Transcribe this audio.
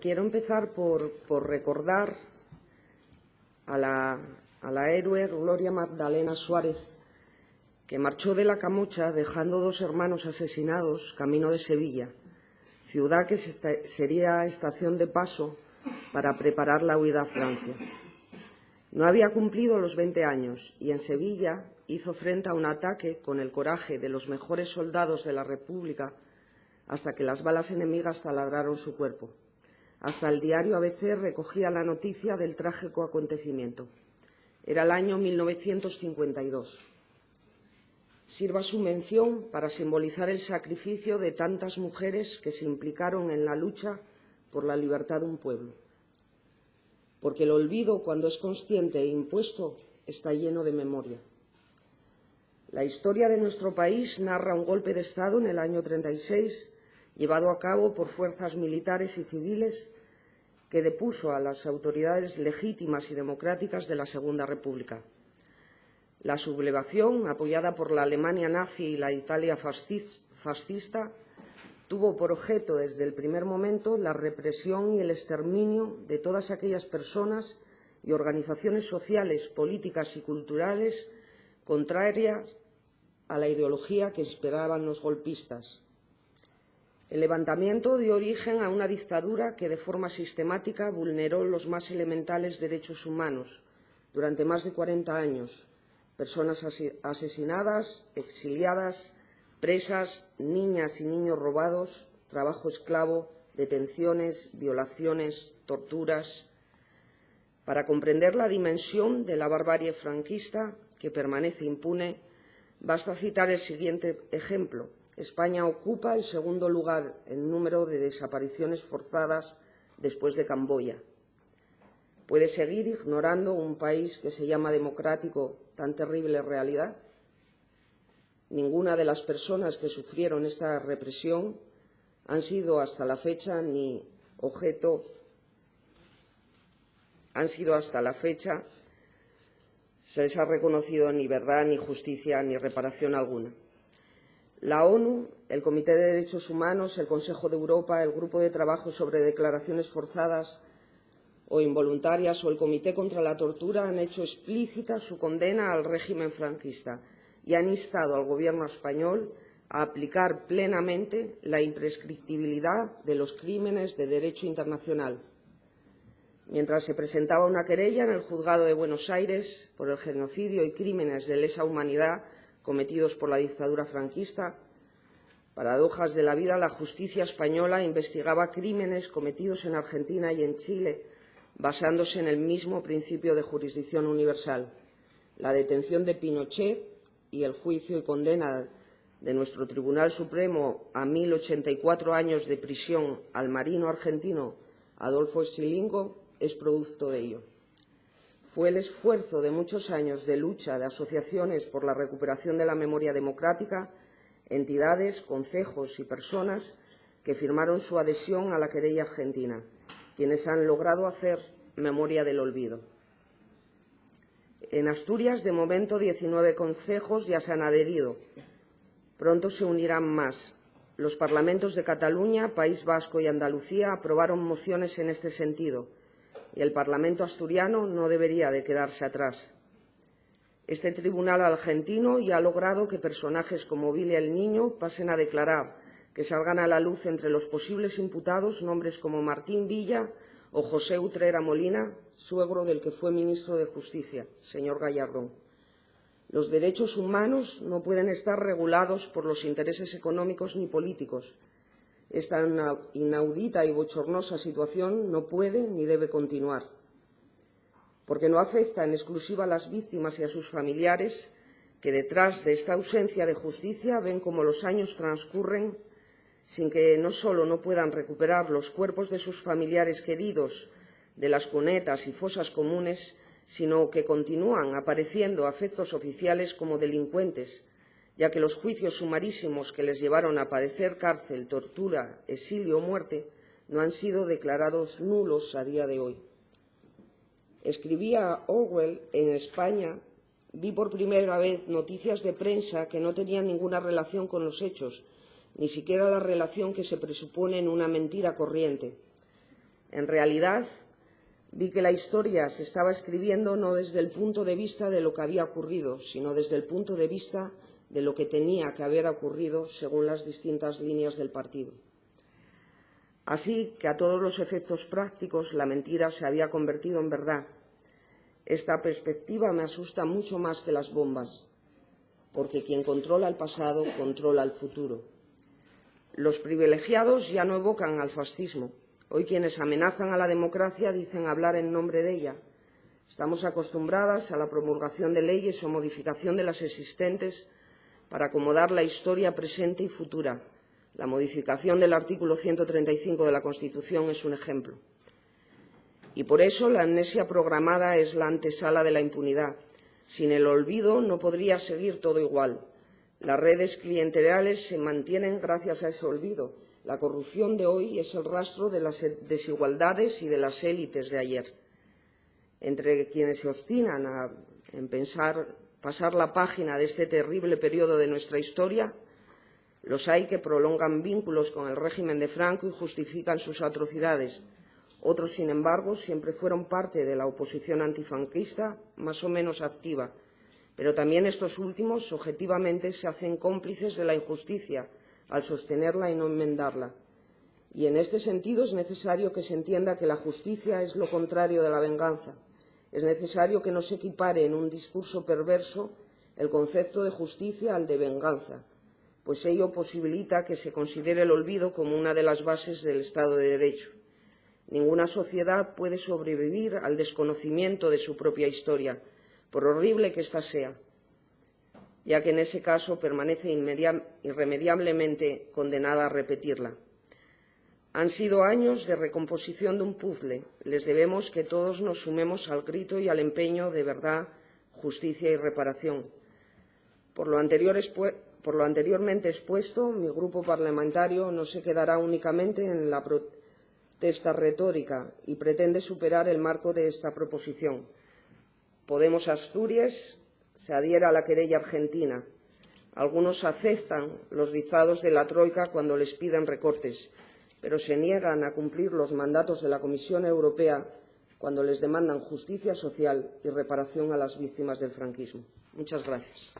quiero empezar por recordar a la héroe Gloria Magdalena Suárez, que marchó de la Camocha dejando 2 hermanos asesinados camino de Sevilla, ciudad que sería estación de paso para preparar la huida a Francia. No había cumplido los 20 años y en Sevilla hizo frente a un ataque con el coraje de los mejores soldados de la República hasta que las balas enemigas taladraron su cuerpo. Hasta el diario ABC recogía la noticia del trágico acontecimiento. Era el año 1952. Sirva su mención para simbolizar el sacrificio de tantas mujeres que se implicaron en la lucha por la libertad de un pueblo. Porque el olvido, cuando es consciente e impuesto, está lleno de memoria. La historia de nuestro país narra un golpe de Estado en el año 36, llevado a cabo por fuerzas militares y civiles, que depuso a las autoridades legítimas y democráticas de la Segunda República. La sublevación, apoyada por la Alemania nazi y la Italia fascista, tuvo por objeto desde el primer momento la represión y el exterminio de todas aquellas personas y organizaciones sociales, políticas y culturales contrarias a la ideología que esperaban los golpistas. El levantamiento dio origen a una dictadura que de forma sistemática vulneró los más elementales derechos humanos durante más de 40 años. Personas asesinadas, exiliadas, presas, niñas y niños robados, trabajo esclavo, detenciones, violaciones, torturas. Para comprender la dimensión de la barbarie franquista, que permanece impune, basta citar el siguiente ejemplo. España ocupa el segundo lugar en número de desapariciones forzadas después de Camboya. ¿Puede seguir ignorando un país que se llama democrático tan terrible realidad? Ninguna de las personas que sufrieron esta represión han sido hasta la fecha se les ha reconocido ni verdad, ni justicia, ni reparación alguna. La ONU, el Comité de Derechos Humanos, el Consejo de Europa, el Grupo de Trabajo sobre Declaraciones Forzadas o Involuntarias o el Comité contra la Tortura han hecho explícita su condena al régimen franquista y han instado al Gobierno español a aplicar plenamente la imprescriptibilidad de los crímenes de derecho internacional. Mientras se presentaba una querella en el Juzgado de Buenos Aires por el genocidio y crímenes de lesa humanidad cometidos por la dictadura franquista, paradojas de la vida, la justicia española investigaba crímenes cometidos en Argentina y en Chile, basándose en el mismo principio de jurisdicción universal. La detención de Pinochet y el juicio y condena de nuestro Tribunal Supremo a 1084 años de prisión al marino argentino Adolfo Scilingo es producto de ello. Fue el esfuerzo de muchos años de lucha de asociaciones por la recuperación de la memoria democrática, entidades, concejos y personas que firmaron su adhesión a la querella argentina, quienes han logrado hacer memoria del olvido. En Asturias, de momento, 19 concejos ya se han adherido. Pronto se unirán más. Los parlamentos de Cataluña, País Vasco y Andalucía aprobaron mociones en este sentido, y el Parlamento asturiano no debería de quedarse atrás. Este tribunal argentino ya ha logrado que personajes como Vile el Niño pasen a declarar, que salgan a la luz entre los posibles imputados nombres como Martín Villa o José Utrera Molina, suegro del que fue ministro de Justicia, señor Gallardón. Los derechos humanos no pueden estar regulados por los intereses económicos ni políticos. Esta inaudita y bochornosa situación no puede ni debe continuar, porque no afecta en exclusiva a las víctimas y a sus familiares, que detrás de esta ausencia de justicia ven cómo los años transcurren sin que no solo no puedan recuperar los cuerpos de sus familiares queridos de las cunetas y fosas comunes, sino que continúan apareciendo a efectos oficiales como delincuentes, ya que los juicios sumarísimos que les llevaron a padecer cárcel, tortura, exilio o muerte no han sido declarados nulos a día de hoy. Escribía Orwell: en España vi por primera vez noticias de prensa que no tenían ninguna relación con los hechos, ni siquiera la relación que se presupone en una mentira corriente. En realidad, vi que la historia se estaba escribiendo no desde el punto de vista de lo que había ocurrido, sino desde el punto de vista de lo que tenía que haber ocurrido según las distintas líneas del partido. Así que, a todos los efectos prácticos, la mentira se había convertido en verdad. Esta perspectiva me asusta mucho más que las bombas, porque quien controla el pasado controla el futuro. Los privilegiados ya no evocan al fascismo. Hoy quienes amenazan a la democracia dicen hablar en nombre de ella. Estamos acostumbradas a la promulgación de leyes o modificación de las existentes para acomodar la historia presente y futura. La modificación del artículo 135 de la Constitución es un ejemplo. Y por eso la amnesia programada es la antesala de la impunidad. Sin el olvido no podría seguir todo igual. Las redes clientelares se mantienen gracias a ese olvido. La corrupción de hoy es el rastro de las desigualdades y de las élites de ayer. Entre quienes se obstinan en pasar la página de este terrible periodo de nuestra historia, los hay que prolongan vínculos con el régimen de Franco y justifican sus atrocidades. Otros, sin embargo, siempre fueron parte de la oposición antifranquista, más o menos activa. Pero también estos últimos, objetivamente, se hacen cómplices de la injusticia al sostenerla y no enmendarla. Y en este sentido es necesario que se entienda que la justicia es lo contrario de la venganza. Es necesario que no se equipare en un discurso perverso el concepto de justicia al de venganza, pues ello posibilita que se considere el olvido como una de las bases del Estado de Derecho. Ninguna sociedad puede sobrevivir al desconocimiento de su propia historia, por horrible que ésta sea, ya que en ese caso permanece irremediablemente condenada a repetirla. Han sido años de recomposición de un puzzle. Les debemos que todos nos sumemos al grito y al empeño de verdad, justicia y reparación. Por lo anteriormente expuesto, mi grupo parlamentario no se quedará únicamente en la protesta retórica y pretende superar el marco de esta proposición. Podemos Asturias se adhiere a la querella argentina. Algunos aceptan los dictados de la Troika cuando les piden recortes, pero se niegan a cumplir los mandatos de la Comisión Europea cuando les demandan justicia social y reparación a las víctimas del franquismo. Muchas gracias.